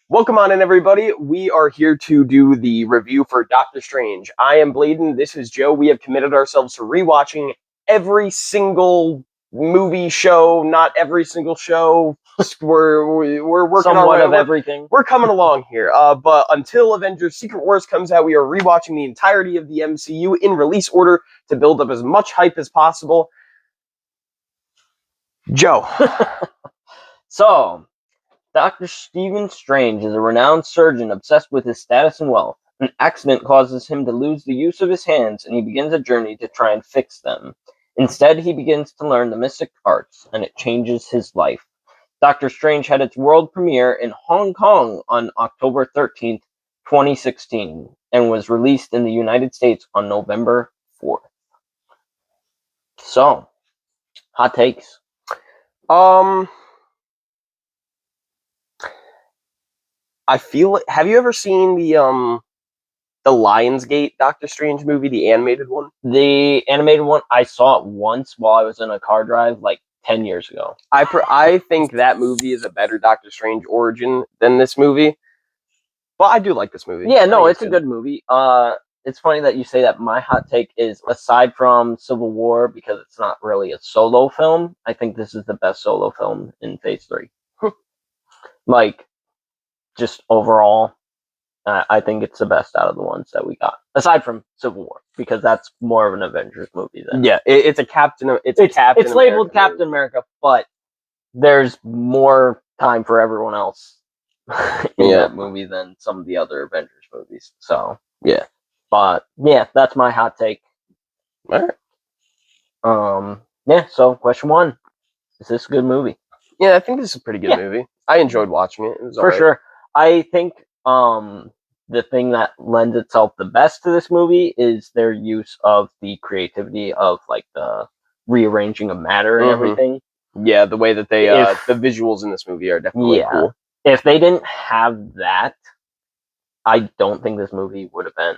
Welcome on in, everybody. We are here to do the review for Doctor Strange. I am Bladen. This is Joe. We have committed ourselves to rewatching every single movie show, not every single show. We're working Somewhat our of way. everything. We're coming along here. But until Avengers Secret Wars comes out, we are rewatching the entirety of the MCU in release order to build up as much hype as possible. Joe. So, Dr. Stephen Strange is a renowned surgeon obsessed with his status and wealth. An accident causes him to lose the use of his hands, and he begins a journey to try and fix them. Instead, he begins to learn the mystic arts, and it changes his life. Doctor Strange had its world premiere in Hong Kong on October 13th, 2016, and was released in the United States on November 4th. So, hot takes. I feel. Have you ever seen the Lionsgate Doctor Strange movie, the animated one? The animated one, I saw it once while I was in a car drive like 10 years ago. I think that movie is a better Doctor Strange origin than this movie. But I do like this movie. Yeah, no, it's a good movie. It's funny that you say that. My hot take is, aside from Civil War, because it's not really a solo film, I think this is the best solo film in Phase 3. Like, just overall, I think it's the best out of the ones that we got. Aside from Civil War, because that's more of an Avengers movie than... Yeah, it's a Captain... It's labeled Captain America, but there's more time for everyone else in that movie than some of the other Avengers movies. So, yeah. But, yeah, that's my hot take. All right. Yeah, so question 1. Is this a good movie? Yeah, I think this is a pretty good movie. I enjoyed watching it. It was for sure. I think the thing that lends itself the best to this movie is their use of the creativity of like the rearranging of matter and everything. Yeah, the way that they the visuals in this movie are definitely cool. If they didn't have that, I don't think this movie would have been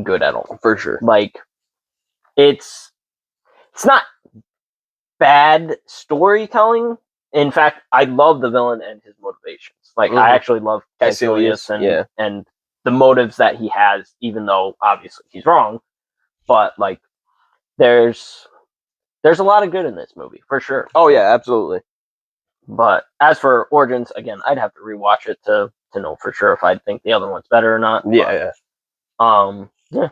good at all. For sure. Like, it's not bad storytelling. In fact, I love the villain and his motivations. Like, I actually love Caecilius and the motives that he has, even though obviously he's wrong. But like, there's a lot of good in this movie for sure. Oh yeah, absolutely. But as for origins, again, I'd have to rewatch it to know for sure if I think the other one's better or not. Yeah, yeah,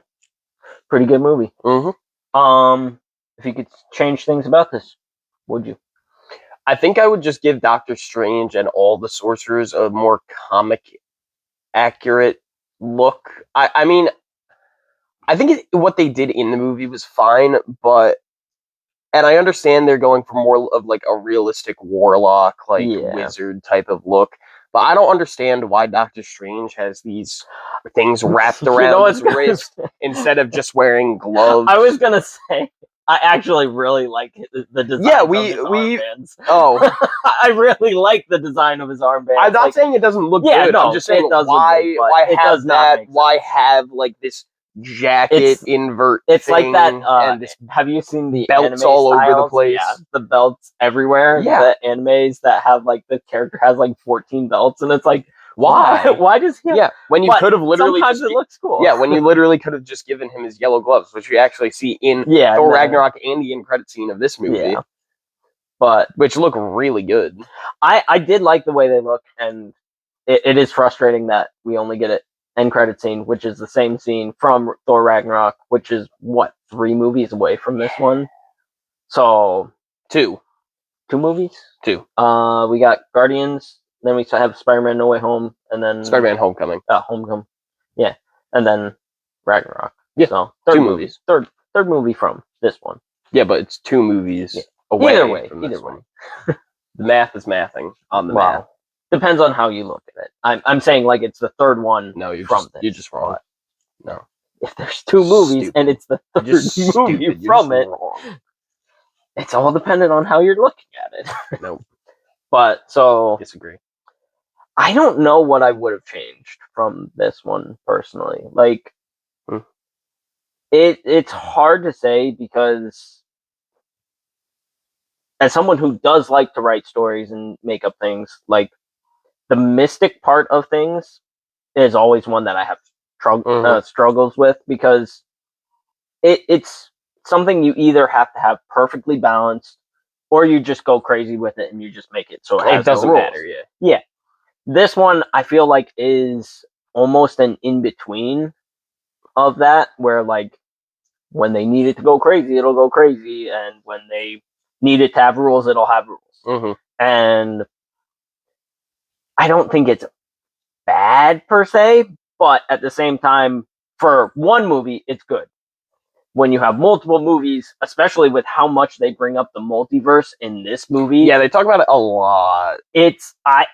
pretty good movie. If you could change things about this, would you? I think I would just give Doctor Strange and all the sorcerers a more comic accurate look. I mean, I think what they did in the movie was fine, and I understand they're going for more of like a realistic warlock, like wizard type of look. But I don't understand why Doctor Strange has these things wrapped around his wrist instead of just wearing gloves. I was gonna say, I actually really like the design of his armbands. Oh. I really like the design of his armbands. I'm not saying it doesn't look good. No, I'm just saying why have that? Why have like this jacket invert? It's like that. And have you seen the belts all over the place? Yeah, the belts everywhere. Yeah, the animes that have like the character has like 14 belts, and it's like, why? Why does he? When you could have literally. Sometimes it looks cool. Yeah, when you literally could have just given him his yellow gloves, which you actually see in Thor Ragnarok and the end credit scene of this movie. Yeah. But which look really good. I did like the way they look, and it is frustrating that we only get an end credit scene, which is the same scene from Thor Ragnarok, which is 3 movies away from this one. So 2 movies. 2. We got Guardians. Then we have Spider-Man No Way Home, and then Spider-Man Homecoming. Homecoming. Yeah, and then Ragnarok. Yeah, so 2 movies. Third movie from this one. Yeah, but it's 2 movies away from this one. The math is mathing on the math. Depends on how you look at it. I'm saying like it's the third one. No, you're just wrong. No. If there's 2 movies and it's the third movie from it, it's all dependent on how you're looking at it. No. But so disagree. I don't know what I would have changed from this one personally. Like, it's hard to say because as someone who does like to write stories and make up things, like, the mystic part of things is always one that I have struggles with, because it's something you either have to have perfectly balanced, or you just go crazy with it and you just make it so it doesn't matter. Yeah. This one I feel like is almost an in between of that, where like when they need it to go crazy, it'll go crazy, and when they need it to have rules, it'll have rules. And I don't think it's bad per se, but at the same time, for one movie, it's good. When you have multiple movies, especially with how much they bring up the multiverse in this movie, Yeah, they talk about it a lot. It's I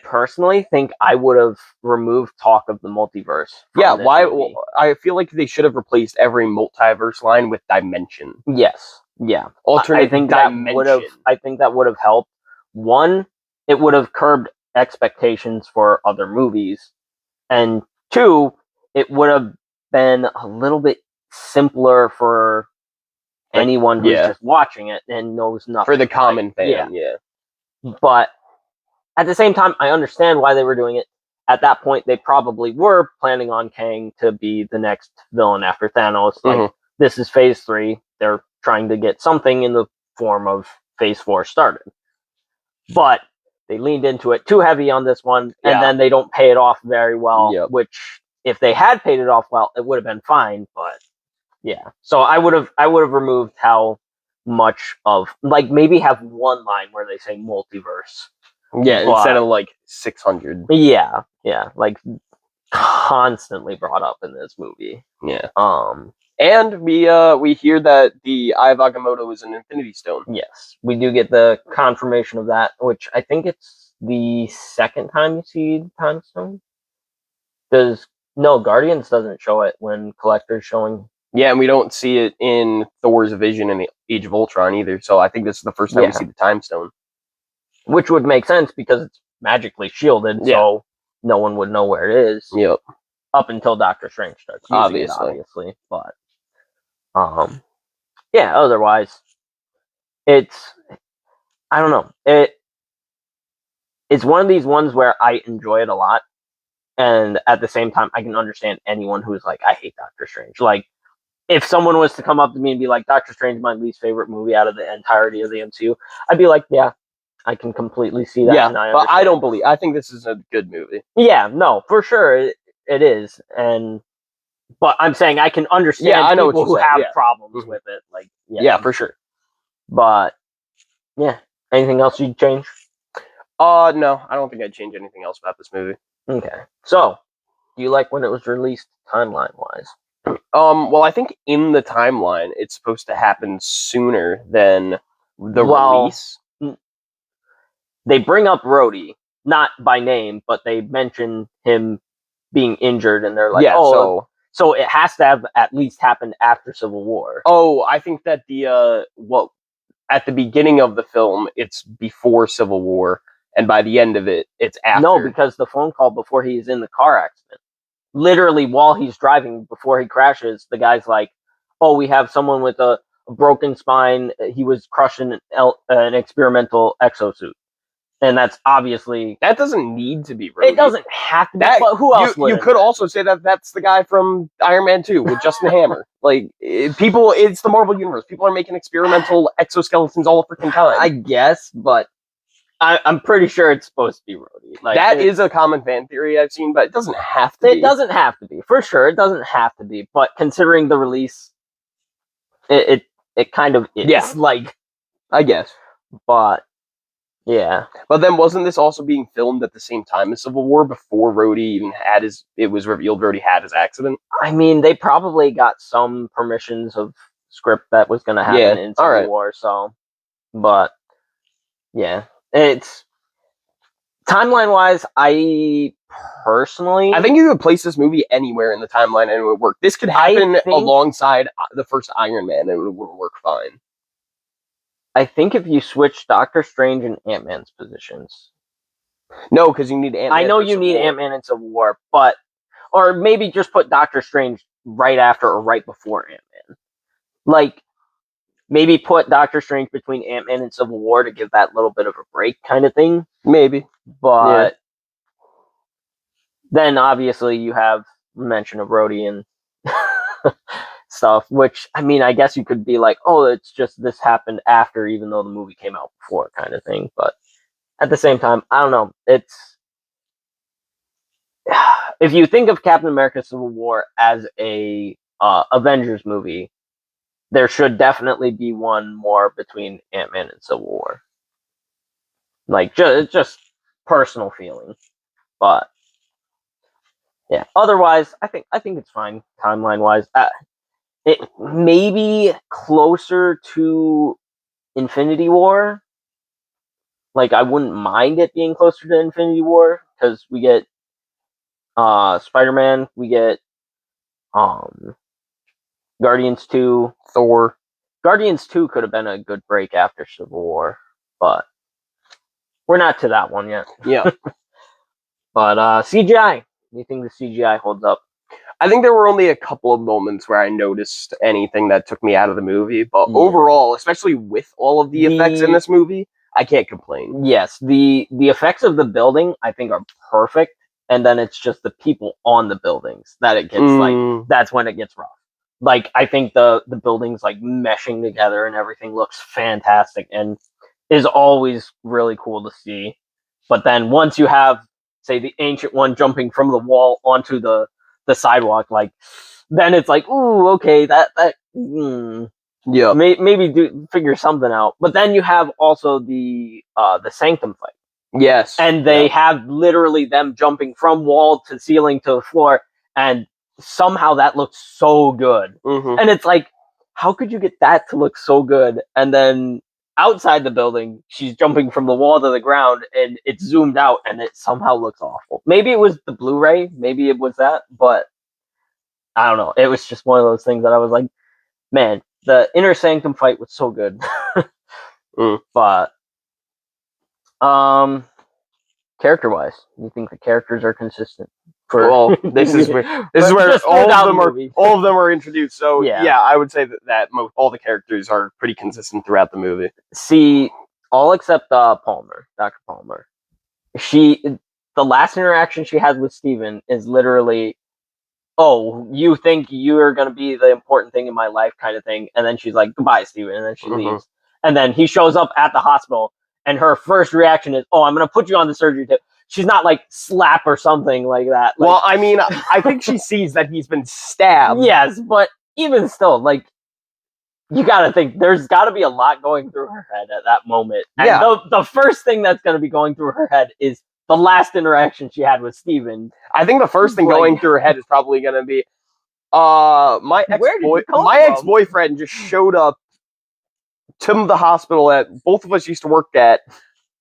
personally think I would have removed talk of the multiverse. Yeah, why? Movie. I feel like they should have replaced every multiverse line with dimension. Yes, yeah, alternate I think dimension. I think that would have helped. One, it would have curbed expectations for other movies, and two, it would have been a little bit simpler for anyone who's just watching it and knows nothing. For the common fan, yeah. But at the same time, I understand why they were doing it. At that point, they probably were planning on Kang to be the next villain after Thanos. Like, this is Phase 3. They're trying to get something in the form of Phase 4 started. But they leaned into it too heavy on this one, and then they don't pay it off very well, which, if they had paid it off well, it would have been fine, but yeah. So I would have removed how much of, like, maybe have one line where they say multiverse. Yeah, instead of like 600. Yeah, like constantly brought up in this movie. Yeah. And we hear that the Eye of Agamotto is an Infinity Stone. Yes, we do get the confirmation of that, which I think it's the second time you see the Time Stone. No, Guardians doesn't show it when Collector's showing. Yeah, and we don't see it in Thor's vision in the Age of Ultron either. So I think this is the first time we see the Time Stone. Which would make sense because it's magically shielded, so no one would know where it is. Yep. Up until Doctor Strange starts using it, obviously. But yeah, otherwise it's, I don't know. It's one of these ones where I enjoy it a lot, and at the same time I can understand anyone who's like, I hate Doctor Strange. Like, if someone was to come up to me and be like, Doctor Strange is my least favorite movie out of the entirety of the MCU, I'd be like, yeah, I can completely see that. Yeah, but I don't believe. I think this is a good movie. Yeah, no, for sure it is. But I'm saying I can understand I know people who have problems with it. Like, yeah, for sure. But yeah, anything else you'd change? No, I don't think I'd change anything else about this movie. Okay, so do you like when it was released timeline wise? Well, I think in the timeline it's supposed to happen sooner than the release. They bring up Rhodey, not by name, but they mention him being injured, and they're like, so it has to have at least happened after Civil War. Oh, I think that at the beginning of the film, it's before Civil War, and by the end of it, it's after. No, because the phone call before he's in the car accident, literally while he's driving, before he crashes, the guy's like, oh, we have someone with a broken spine. He was crushing an experimental exosuit. And that's obviously... That doesn't need to be Rhodey. It doesn't have to be, but who else would? You could also say that that's the guy from Iron Man 2 with Justin Hammer. Like, people, it's the Marvel Universe. People are making experimental exoskeletons all the freaking time. I guess, but I'm pretty sure it's supposed to be Rhodey. Like, that is a common fan theory I've seen, but it doesn't have to be. It doesn't have to be. For sure, it doesn't have to be. But considering the release, it kind of is. Yeah. Like, I guess. But... yeah. But then wasn't this also being filmed at the same time as Civil War before Rhodey even had it was revealed Rhodey had his accident? I mean, they probably got some permissions of script that was going to happen in Civil War, so. But, yeah. It's, timeline-wise, I think you could place this movie anywhere in the timeline and it would work. This could happen alongside the first Iron Man and it would work fine. I think if you switch Doctor Strange and Ant-Man's positions. No, because you need Ant-Man. I know you need Ant-Man in Civil War, but... or maybe just put Doctor Strange right after or right before Ant-Man. Like, maybe put Doctor Strange between Ant-Man and Civil War to give that little bit of a break kind of thing. Maybe. But Then obviously you have mention of Rhodey and stuff, which I mean, I guess you could be like, oh, it's just this happened after, even though the movie came out before, kind of thing. But at the same time, I don't know. It's if you think of Captain America: Civil War as a Avengers movie, there should definitely be one more between Ant-Man and Civil War. Like just personal feeling, but yeah. Otherwise, I think it's fine timeline wise. It may be closer to Infinity War. Like I wouldn't mind it being closer to Infinity War because we get Spider-Man, we get um Guardians 2, Thor. Guardians 2 could have been a good break after Civil War, but we're not to that one yet. Yeah. But CGI, do you think the CGI holds up? I think there were only a couple of moments where I noticed anything that took me out of the movie, but Yeah. overall, especially with all of the effects in this movie, I can't complain. Yes, the effects of the building I think are perfect, and then it's just the people on the buildings that it gets like that's when it gets rough. Like I think the buildings like meshing together and everything looks fantastic and is always really cool to see. But then once you have say the ancient one jumping from the wall onto the sidewalk, like then it's like, ooh, okay, that Yeah. maybe do figure something out. But then you have also the Sanctum fight. Yes. And they have literally them jumping from wall to ceiling to the floor, and somehow that looks so good. Mm-hmm. And it's like, how could you get that to look so good? And then outside the building, she's jumping from the wall to the ground, and it's zoomed out, and it somehow looks awful. Maybe it was the Blu-ray, maybe it was that, but I don't know. It was just one of those things that I was like, man, the Inner Sanctum fight was so good. But character-wise, you think the characters are consistent? Well, this is where all of them are introduced. So yeah, I would say that all the characters are pretty consistent throughout the movie. See, all except Palmer, Dr. Palmer. The last interaction she has with Steven is literally, oh, you think you're going to be the important thing in my life kind of thing. And then she's like, goodbye, Steven. And then she leaves. And then he shows up at the hospital, and her first reaction is, oh, I'm going to put you on the surgery table. She's not like slap or something like that. Like, well, I mean, I think she sees that he's been stabbed. Yes, but even still, like, you gotta think there's gotta be a lot going through her head at that moment. And yeah. The first thing that's gonna be going through her head is the last interaction she had with Steven. I think the first thing going through her head is probably gonna be, my ex-boyfriend just showed up to the hospital that both of us used to work at,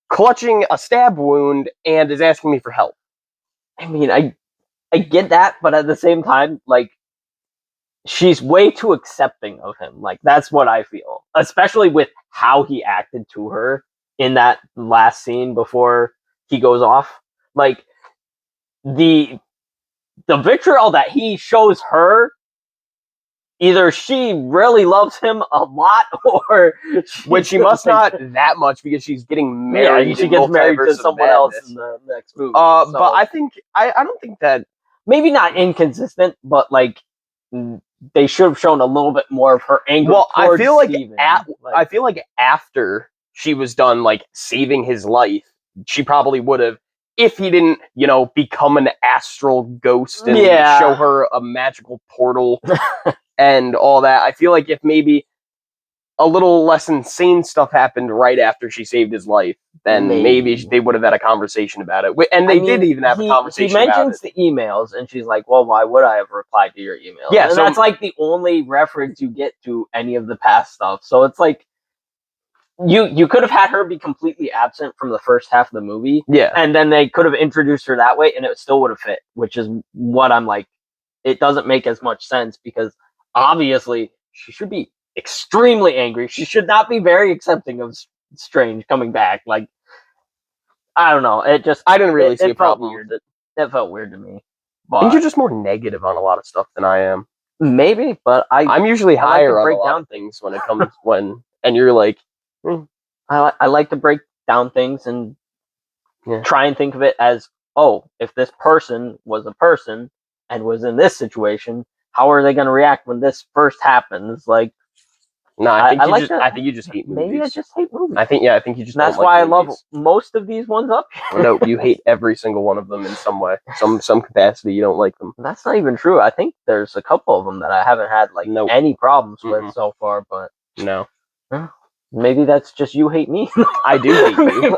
clutching a stab wound, and is asking me for help. I mean, I get that, but at the same time, like, she's way too accepting of him. Like, that's what I feel. Especially with how he acted to her in that last scene before he goes off. Like, the vitriol that he shows her, either she really loves him a lot, or which she must not that much because she's getting married. Yeah, she gets married to someone else in the next movie. But I think I don't think that, maybe not inconsistent, but like they should have shown a little bit more of her anger. Well, I feel like Steven. I feel like after she was done like saving his life, she probably would have, if he didn't, become an astral ghost and show her a magical portal and all that. I feel like if maybe a little less insane stuff happened right after she saved his life, then maybe they would have had a conversation about it. And they did even have a conversation about it. He mentions the emails, and she's like, well, why would I have replied to your emails? Yeah, and that's like the only reference you get to any of the past stuff. So it's like, you could have had her be completely absent from the first half of the movie. Yeah. And then they could have introduced her that way, and it still would have fit, which is what I'm like, it doesn't make as much sense, because obviously she should be extremely angry. She should not be very accepting of Strange coming back. Like, I don't know. It just, I didn't really see a problem with it. It felt weird to me. But I think you're just more negative on a lot of stuff than I am. Maybe, but I'm usually higher on a lot of things when it comes and you're like, I like to break down things and try and think of it as oh, if this person was a person and was in this situation, how are they going to react when this first happens? Like, No, I think you just hate maybe I movies. just hate movies. I think you just. That's don't why like I love movies. most of these ones up here. No, you hate every single one of them in some way, some capacity. You don't like them. That's not even true. I think there's a couple of them that I haven't had like Nope. any problems with Mm-mm. so far, but No, maybe that's just you hate me. I do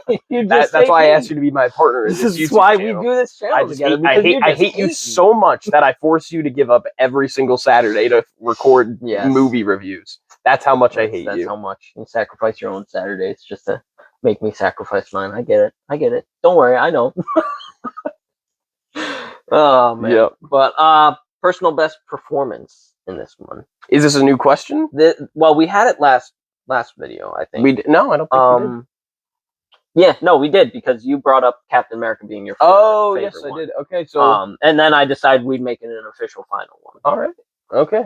hate you. That's why I asked you to be my partner in This this is YouTube why channel. we do this channel together. I hate you so much that I force you to give up every single Saturday to record movie reviews. That's how much I hate you. That's how much you sacrifice your own Saturdays just to make me sacrifice mine. I get it. Don't worry, I know. Oh man. Yep. But personal best performance in this one. Is this a new question? Well, we had it last video, I think. No, I don't think we did. Yeah, no, we did because you brought up Captain America being your favorite yes, one. I did. Okay, so and then I decided we'd make it an official final one. All right. Okay.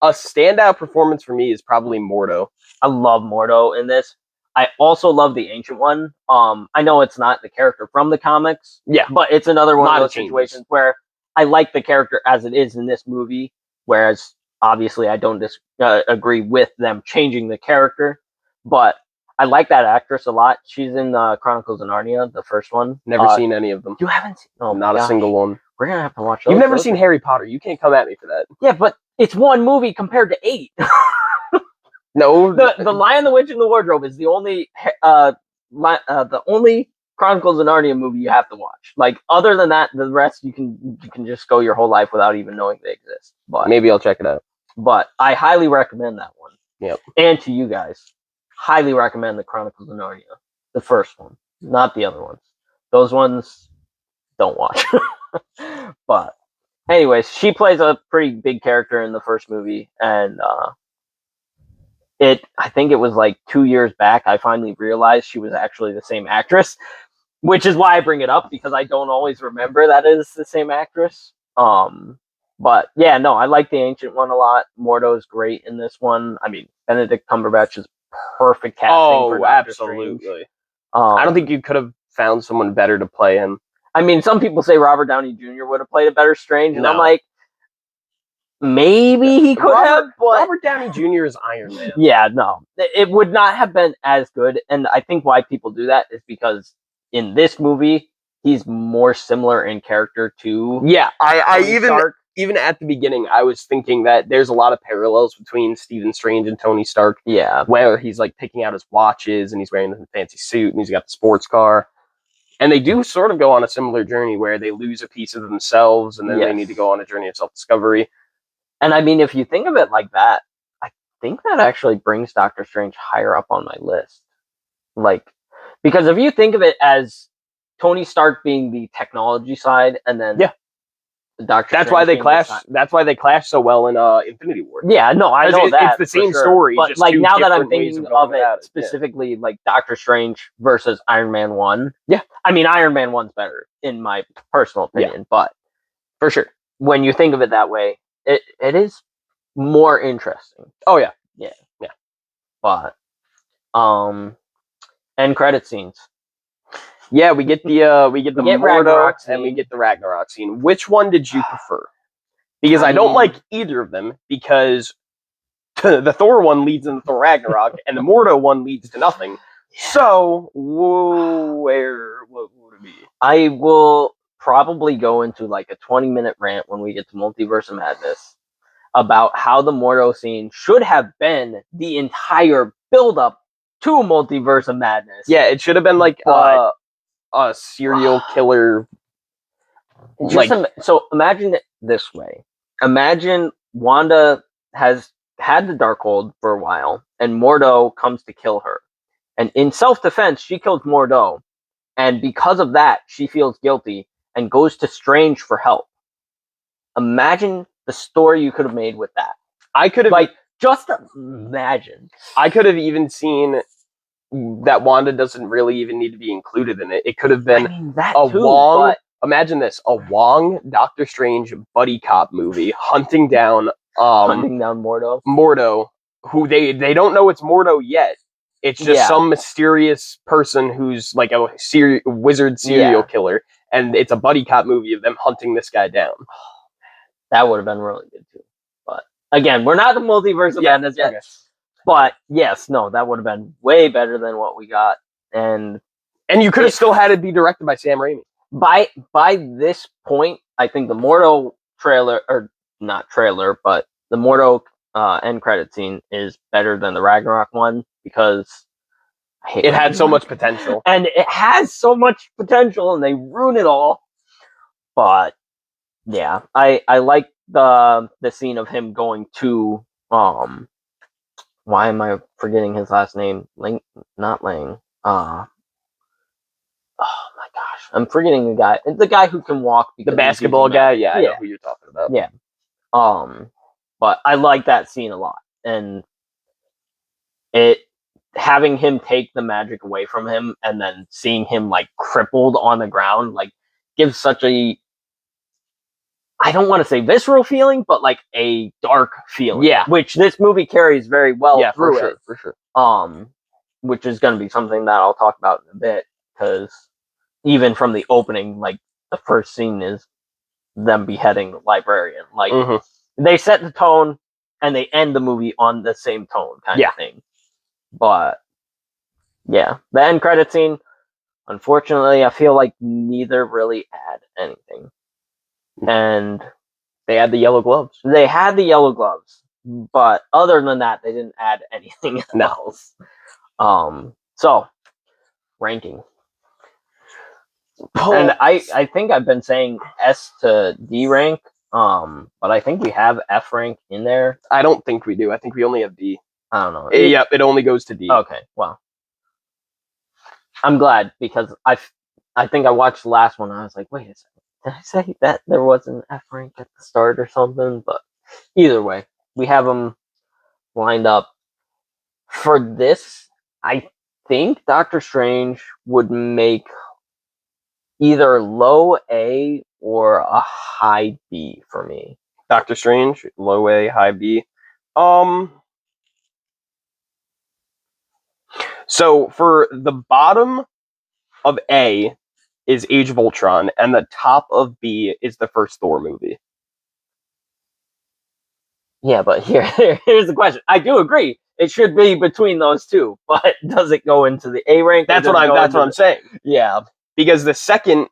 A standout performance for me is probably Mordo. I love Mordo in this. I also love the Ancient One. I know it's not the character from the comics, but it's another one of those situations where I like the character as it is in this movie, whereas obviously I don't agree with them changing the character, but I like that actress a lot. She's in Chronicles of Narnia, the first one. Never seen any of them. You haven't seen? Oh, not a single one. We're gonna have to watch those. You've never seen Harry Potter. You can't come at me for that. Yeah, but it's one movie compared to 8. No, the Lion, the Witch, and the Wardrobe is the only Chronicles of Narnia movie you have to watch. Like other than that, the rest you can just go your whole life without even knowing they exist. But maybe I'll check it out. But I highly recommend that one. Yep. And to you guys, highly recommend the Chronicles of Narnia, the first one, not the other ones. Those ones don't watch. But anyways, she plays a pretty big character in the first movie, and I think it was like 2 years back I finally realized she was actually the same actress, which is why I bring it up because I don't always remember that it is the same actress. But yeah, no, I like the Ancient One a lot. Mordo's great in this one. I mean, Benedict Cumberbatch is perfect casting for Doctor absolutely. Strange. I don't think you could have found someone better to play him. I mean, some people say Robert Downey Jr. would have played a better Strange, and I'm like, maybe he could have, but Robert Downey Jr. is Iron Man. Yeah, no. It would not have been as good, and I think why people do that is because in this movie, he's more similar in character to even at the beginning, I was thinking that there's a lot of parallels between Stephen Strange and Tony Stark. Yeah. Where he's like picking out his watches, and he's wearing the fancy suit, and he's got the sports car. And they do sort of go on a similar journey where they lose a piece of themselves, and then they need to go on a journey of self-discovery. And I mean, if you think of it like that, I think that actually brings Doctor Strange higher up on my list. Like, because if you think of it as Tony Stark being the technology side, and then Doctor Strange why they clash. That's why they clash so well in Infinity War. Yeah, no, I know that it's the same story, but just like two now that I'm different ways thinking of of it specifically, like Doctor Strange versus Iron Man 1. Yeah, I mean Iron Man 1's better in my personal opinion, but for sure, when you think of it that way, it is more interesting. Oh yeah. But end credit scenes. Yeah, we get Mordo Ragnarok scene. And we get the Ragnarok scene. Which one did you prefer? Because I don't like either of them, because the Thor one leads into Thor Ragnarok and the Mordo one leads to nothing. So what would it be? I will probably go into like a 20-minute rant when we get to Multiverse of Madness about how the Mordo scene should have been the entire build-up to Multiverse of Madness. Yeah, it should have been like a serial killer. So imagine it this way. Imagine Wanda has had the Darkhold for a while, and Mordo comes to kill her. And in self-defense, she kills Mordo. And because of that, she feels guilty and goes to Strange for help. Imagine the story you could have made with that. I could have just imagine. I could have even seen that Wanda doesn't really even need to be included in it. It could have been imagine this, a Wong Doctor Strange buddy cop movie hunting down Mordo, who they don't know it's Mordo yet. It's just some mysterious person who's like a wizard serial killer, and it's a buddy cop movie of them hunting this guy down. That would have been really good too. But again, we're not the multiverse of madness yet. Okay. But yes, no, that would have been way better than what we got. And you could have still had it be directed by Sam Raimi. By this point, I think the Mordo trailer, or not trailer, but the Mordo end credit scene is better than the Ragnarok one because it had so much potential. And it has so much potential, and they ruin it all. But yeah, I like the scene of him going to why am I forgetting his last name? Not Lang. Oh my gosh, I'm forgetting the guy who can walk. The basketball guy, yeah, I know who you're talking about. Yeah. But I like that scene a lot, and it having him take the magic away from him, and then seeing him like crippled on the ground, like gives such a, I don't want to say visceral feeling, but like a dark feeling. Yeah, which this movie carries very well through it. For sure. Which is going to be something that I'll talk about in a bit, because even from the opening, like the first scene is them beheading the librarian. Like they set the tone, and they end the movie on the same tone kind of thing. But yeah, the end credit scene, unfortunately, I feel like neither really add anything. And they had the yellow gloves. They had the yellow gloves, but other than that, they didn't add anything else. So ranking. And I think I've been saying S to D rank, but I think we have F rank in there. I don't think we do. I think we only have D. I don't know. It only goes to D. Okay, well, I'm glad, because I think I watched the last one and I was like, wait a second, did I say that there was an F rank at the start or something? But either way, we have them lined up. For this, I think Doctor Strange would make either low A or a high B for me. Doctor Strange, low A, high B. So for the bottom of A is Age of Ultron, and the top of B is the first Thor movie. Yeah, but here's the question. I do agree. It should be between those two, but does it go into the A rank? That's what I'm saying. Yeah, because the second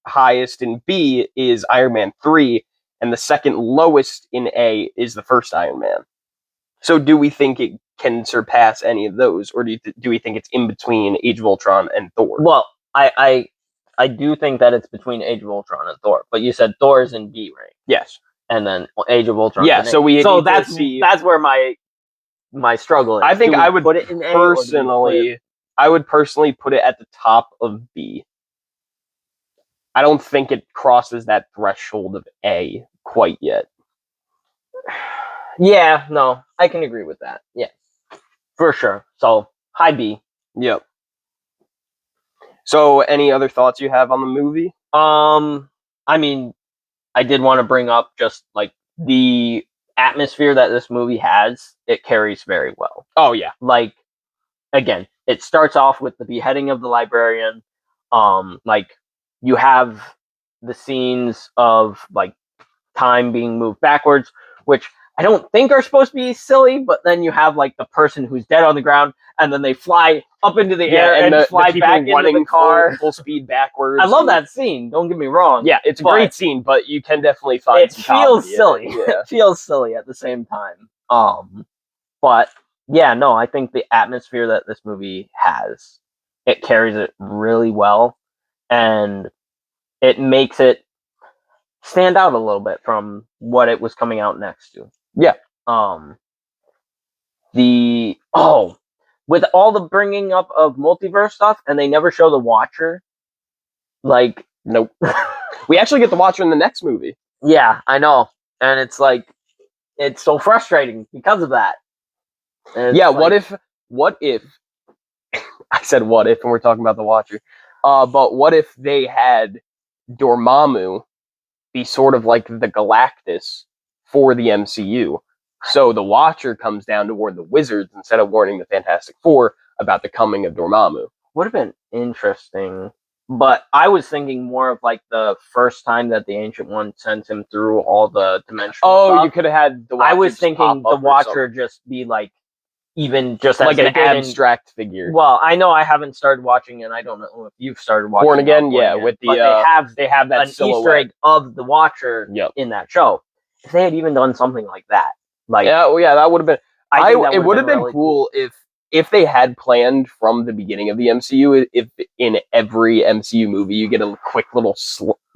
highest in B is Iron Man 3, and the second lowest in A is the first Iron Man. So do we think it can surpass any of those, or do we think it's in between Age of Ultron and Thor? Well, I do think that it's between Age of Ultron and Thor, but you said Thor is in B rank. Yes. And then Age of Ultron. Yeah, so that's where my struggle is. I think I would put it in personally. I would personally put it at the top of B. I don't think it crosses that threshold of A quite yet. Yeah, no, I can agree with that. Yeah, for sure. So high B. Yep. So, any other thoughts you have on the movie? I mean, I did want to bring up just like the atmosphere that this movie has. It carries very well. Oh yeah. Like, again, it starts off with the beheading of the librarian. Like you have the scenes of like time being moved backwards, which I don't think are supposed to be silly, but then you have like the person who's dead on the ground, and then they fly up into the air and fly back into the car, full speed backwards. I love that scene. Don't get me wrong. Yeah, it's a great scene, but you can definitely find it feels silly. It feels silly at the same time. But yeah, no, I think the atmosphere that this movie has, it carries it really well, and it makes it stand out a little bit from what it was coming out next to. Yeah. With all the bringing up of multiverse stuff, and they never show the Watcher. Like, nope. We actually get the Watcher in the next movie. Yeah, I know, and it's like, it's so frustrating because of that. Yeah, like, what if I said what if, and we're talking about the Watcher. But what if they had Dormammu be sort of like the Galactus for the MCU? So the Watcher comes down to warn the Wizards instead of warning the Fantastic Four about the coming of Dormammu. Would have been interesting. But I was thinking more of like the first time that the Ancient One sent him through all the dimensional stuff. You could have had the Watcher. I was just thinking pop the up or Watcher something. just be like, even just like as an abstract figure. Well, I know I haven't started watching, and I don't know if you've started watching Born Again, Born yeah, Again, with the but they have that an silhouette. Easter egg of the Watcher Yep. in that show. If they had even done something like that, like yeah, that would have been. I think that it would have been really cool if they had planned from the beginning of the MCU. If in every MCU movie you get a quick little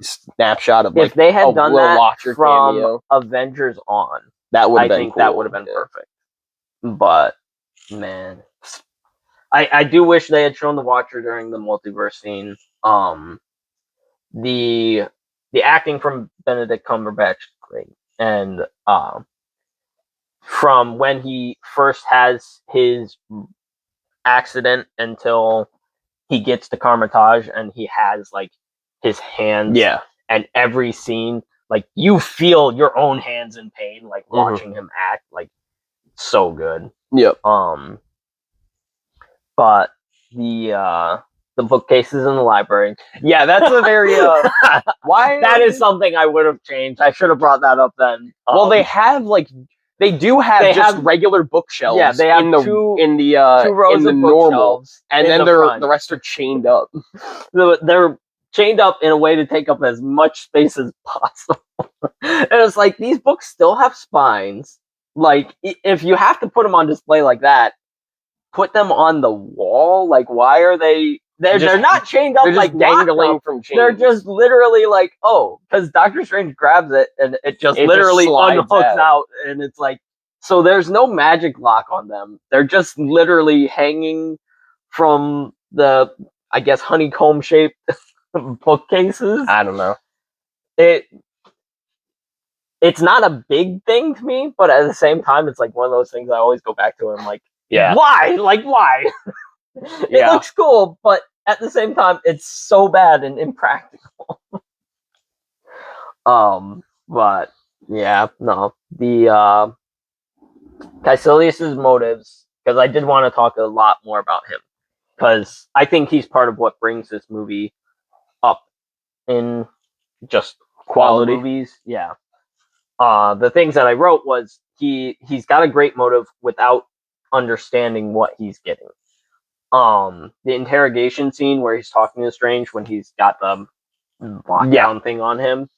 snapshot of like if they had a done real that Watcher from cameo, Avengers on, that would have I been think cool. that would have been perfect. But man, I do wish they had shown the Watcher during the multiverse scene. The acting from Benedict Cumberbatch is great, and from when he first has his accident until he gets to Carmitage and he has like his hands, Yeah, and every scene, like you feel your own hands in pain, like watching him act, like so good. Yep. But the bookcases in the library. Yeah, that's a very why that is something I would have changed. I should have brought that up then. Well, they have like they do have They just have- regular bookshelves. Yeah, they have two two rows in the of normal, bookshelves, and in then the front. the rest are chained up. They're chained up in a way to take up as much space as possible. And it's like, these books still have spines. Like, if you have to put them on display like that, put them on the wall. Like, why are they? They're not chained up, They're just like dangling from chains. They're just literally like, oh, because Doctor Strange grabs it and it just literally slides unhooks out, and it's like, so there's no magic lock on them. They're just literally hanging from the, I guess, honeycomb shaped bookcases. I don't know. It's not a big thing to me, but at the same time, it's like one of those things I always go back to. And I'm like, Yeah. why? Like, why? It looks cool, but at the same time, it's so bad and impractical. But yeah, no. The Caecilius's motives, because I did want to talk a lot more about him, because I think he's part of what brings this movie up in just Quality movies. Yeah. The things that I wrote was he's got a great motive without understanding what he's getting. The interrogation scene where he's talking to Strange when he's got the lockdown thing on him,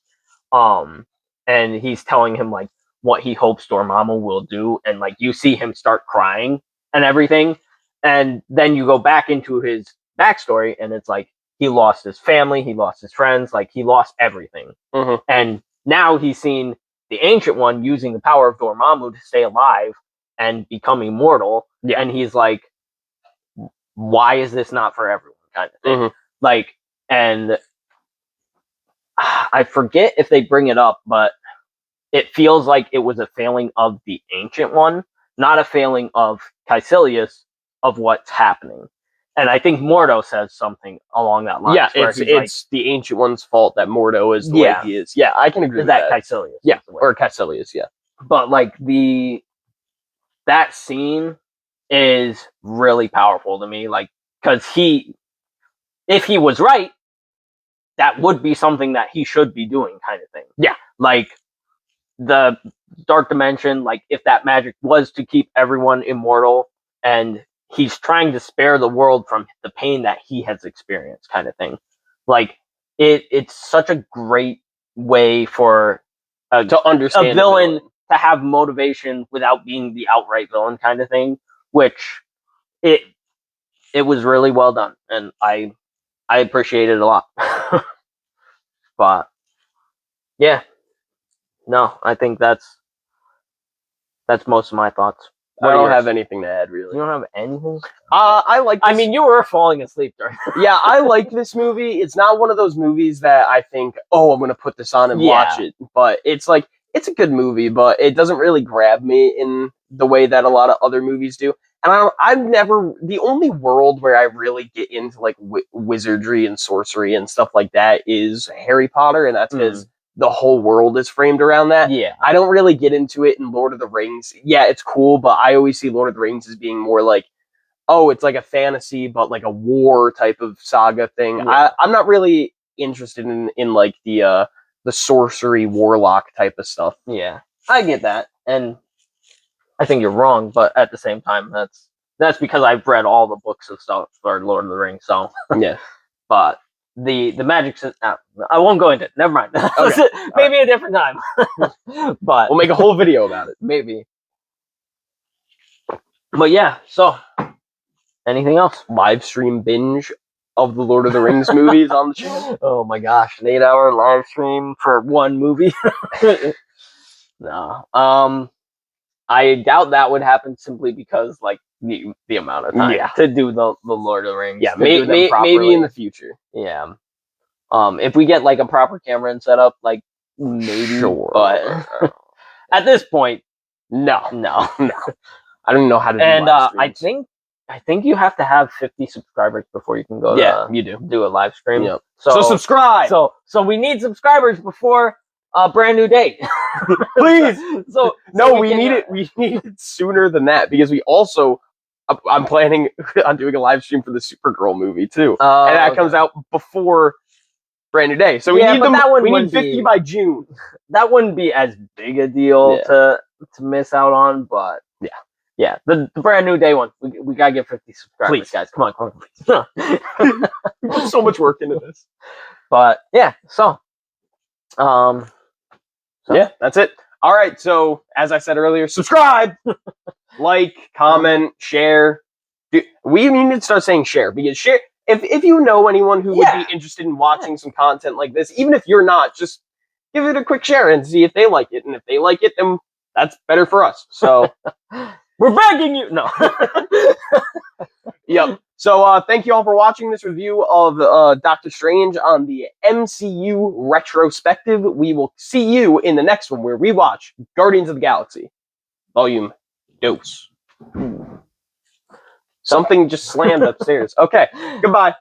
and he's telling him like what he hopes Dormammu will do, and like you see him start crying and everything, and then you go back into his backstory, and it's like he lost his family, he lost his friends, like he lost everything, and now he's seen the Ancient One using the power of Dormammu to stay alive and become immortal, and he's like, why is this not for everyone, kind of thing. Like, and I forget if they bring it up, but it feels like it was a failing of the Ancient One, not a failing of Caecilius of what's happening. And I think Mordo says something along that line. Yeah, it's the Ancient One's fault that Mordo is the way he is. Yeah, I can agree with that. Caecilius. Yeah, or Caecilius, yeah. But like that scene is really powerful to me, like, because if he was right, that would be something that he should be doing, kind of thing. Yeah, like the dark dimension, like if that magic was to keep everyone immortal, and he's trying to spare the world from the pain that he has experienced, kind of thing. Like it's such a great way for to understand a villain to have motivation without being the outright villain, kind of thing, which it was really well done, and I appreciate it a lot. But yeah, no, I think that's most of my thoughts. I don't have anything to add, really. You don't have anything? I like this. I mean, you were falling asleep during Yeah, I like this movie. It's not one of those movies that I think, oh, I'm going to put this on and watch it. But it's like, it's a good movie, but it doesn't really grab me in the way that a lot of other movies do. And the only world where I really get into like wizardry and sorcery and stuff like that is Harry Potter, and that's because the whole world is framed around that. Yeah. I don't really get into it in Lord of the Rings. Yeah, it's cool, but I always see Lord of the Rings as being more like oh, it's like a fantasy, but like a war type of saga thing. Yeah. I'm not really interested in like the sorcery warlock type of stuff. Yeah, I get that, and I think you're wrong, but at the same time, that's because I've read all the books and stuff for Lord of the Rings. So Yeah. but the magic I won't go into it. Never mind. Okay. Maybe a different time. But We'll make a whole video about it. maybe. But yeah, so anything else? Live stream binge of the Lord of the Rings movies on the channel. Oh my gosh, an 8-hour live stream for one movie. No. I doubt that would happen simply because like the amount of time to do the Lord of the Rings. Yeah, to do them properly. maybe in the future. Yeah. If we get like a proper camera and setup, like maybe, Sure. but at this point, No. no. I don't know how to do And live streams. I think you have to have 50 subscribers before you can go to you do. do a live stream. Yep. So So subscribe. So we need subscribers before a brand new date. Please. So No, we need it. We need it sooner than that because we also. I'm planning on doing a live stream for the Supergirl movie too, and that comes out before Brand New Day. So we need them. That one We need wouldn't 50 be- by June. That wouldn't be as big a deal to miss out on, but yeah. The brand new day one, we gotta get 50 subscribers, Please. guys. Come on, please. We put so much work into this. But yeah, so Yeah, that's it. All right. So as I said earlier, subscribe, like, comment, share. We need to start saying share because share. If you know anyone who would be interested in watching some content like this, even if you're not, just give it a quick share and see if they like it. And if they like it, then that's better for us. So we're begging you. No. Yep. So thank you all for watching this review of Doctor Strange on the MCU retrospective. We will see you in the next one where we watch Guardians of the Galaxy, Volume Dose. Something just slammed upstairs. Okay, goodbye.